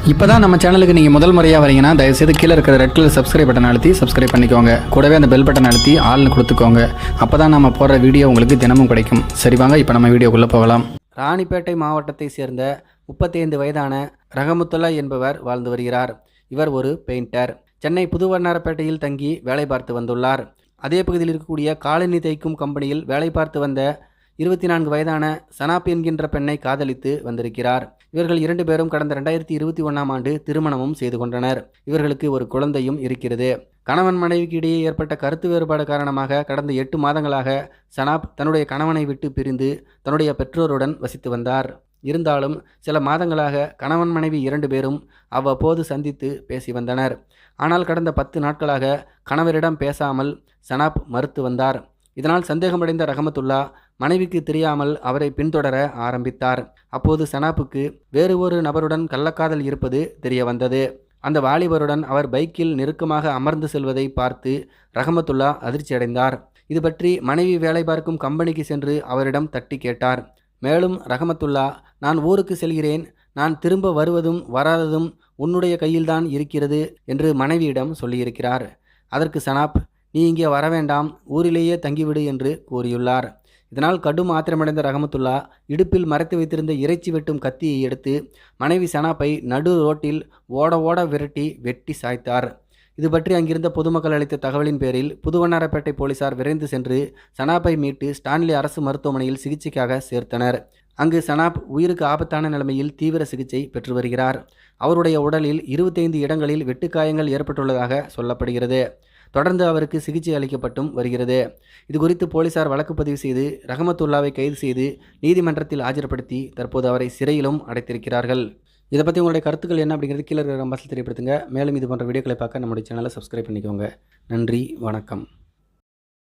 இப்போ தான் நம்ம சேனலுக்கு நீங்கள் முதல் முறையாக வரீங்கன்னா தயவுசெய்து கீழே இருக்கிற ரெட் கலர் சப்ஸ்கிரைப் பட்டன் அழுத்தி சப்ஸ்கிரைப் பண்ணிக்கோங்க. கூடவே அந்த பெல் பட்டன் அழுத்தி ஆள்னு கொடுத்துக்கோங்க. அப்போ தான் நம்ம போடுற வீடியோ உங்களுக்கு தினமும் கிடைக்கும். சரி வாங்க இப்போ நம்ம வீடியோக்குள்ளே போகலாம். ராணிப்பேட்டை மாவட்டத்தை சேர்ந்த 35 வயதான ரஹமத்துல்லா என்பவர் வாழ்ந்து வருகிறார். இவர் ஒரு பெயிண்டர். சென்னை புதுவண்ணாரப்பேட்டையில் தங்கி வேலை பார்த்து வந்துள்ளார். அதே பகுதியில் இருக்கக்கூடிய காலனி தைக்கும் கம்பெனியில் வேலை பார்த்து வந்த 24 வயதான சனாப் என்கின்ற பெண்ணை காதலித்து வந்திருக்கிறார். இவர்கள் 2 பேரும் கடந்த 2021ஆம் ஆண்டு திருமணமும் செய்து கொண்டனர். இவர்களுக்கு ஒரு குழந்தையும் இருக்கிறது. கணவன் மனைவிக்கு இடையே ஏற்பட்ட கருத்து வேறுபாடு காரணமாக கடந்த 8 மாதங்களாக சனாப் தன்னுடைய கணவனை விட்டு பிரிந்து தன்னுடைய பெற்றோருடன் வசித்து வந்தார். இருந்தாலும் சில மாதங்களாக கணவன் மனைவி 2 பேரும் அவ்வப்போது சந்தித்து பேசி வந்தனர். ஆனால் கடந்த 10 நாட்களாக கணவரிடம் பேசாமல் சனாப் மறுத்து வந்தார். இதனால் சந்தேகமடைந்த ரஹமத்துல்லா மனைவிக்கு தெரியாமல் அவரை பின்தொடர ஆரம்பித்தார். அப்போது சனாப்புக்கு வேறு ஒரு நபருடன் கள்ளக்காதல் இருப்பது தெரிய வந்தது. அந்த வாலிபருடன் அவர் பைக்கில் நெருக்கமாக அமர்ந்து செல்வதை பார்த்து ரஹமத்துல்லா அதிர்ச்சியடைந்தார். இது பற்றி மனைவி வேலை பார்க்கும் கம்பெனிக்கு சென்று அவரிடம் தட்டி கேட்டார். மேலும் ரஹமத்துல்லா, நான் ஊருக்கு செல்கிறேன், நான் திரும்ப வருவதும் வராததும் உன்னுடைய கையில்தான் இருக்கிறது என்று மனைவியிடம் சொல்லியிருக்கிறார். அதற்கு சனாப், நீ இங்கே வர வேண்டாம், ஊரிலேயே தங்கிவிடு என்று கூறியுள்ளார். இதனால் கடும் ஆத்திரமடைந்த ரஹமத்துல்லா இடுப்பில் மறைத்து வைத்திருந்த இறைச்சி வெட்டும் கத்தியை எடுத்து மனைவி சனாப்பை நடு ரோட்டில் ஓட விரட்டி வெட்டி சாய்த்தார். இது பற்றி அங்கிருந்த பொதுமக்கள் அளித்த தகவலின் பேரில் புதுவண்ணாரப்பேட்டை போலீசார் விரைந்து சென்று சனாப்பை மீட்டு ஸ்டான்லி அரசு மருத்துவமனையில் சிகிச்சைக்காக சேர்த்தனர். அங்கு சனாப் உயிருக்கு ஆபத்தான நிலைமையில் தீவிர சிகிச்சை பெற்று வருகிறார். அவருடைய உடலில் 25 இடங்களில் வெட்டுக்காயங்கள் ஏற்பட்டுள்ளதாக சொல்லப்படுகிறது. தொடர்ந்து அவருக்கு சிகிச்சை அளிக்கப்பட்டும் வருகிறது. இது குறித்து போலீசார் வழக்கு பதிவு செய்து ரஹமத்துல்லாவை கைது செய்து நீதிமன்றத்தில் ஆஜர்படுத்தி தற்போது அவரை சிறையிலும் அடைத்திருக்கிறார்கள். இதை பற்றி உங்களுடைய கருத்துக்கள் என்ன அப்படிங்கிறது கீழே இருக்கிற நம்பர்ஸில் தெரியப்படுத்துங்க. மேலும் இது போன்ற வீடியோக்களை பார்க்க நம்முடைய சேனலை சப்ஸ்கிரைப் பண்ணிக்கோங்க. நன்றி, வணக்கம்.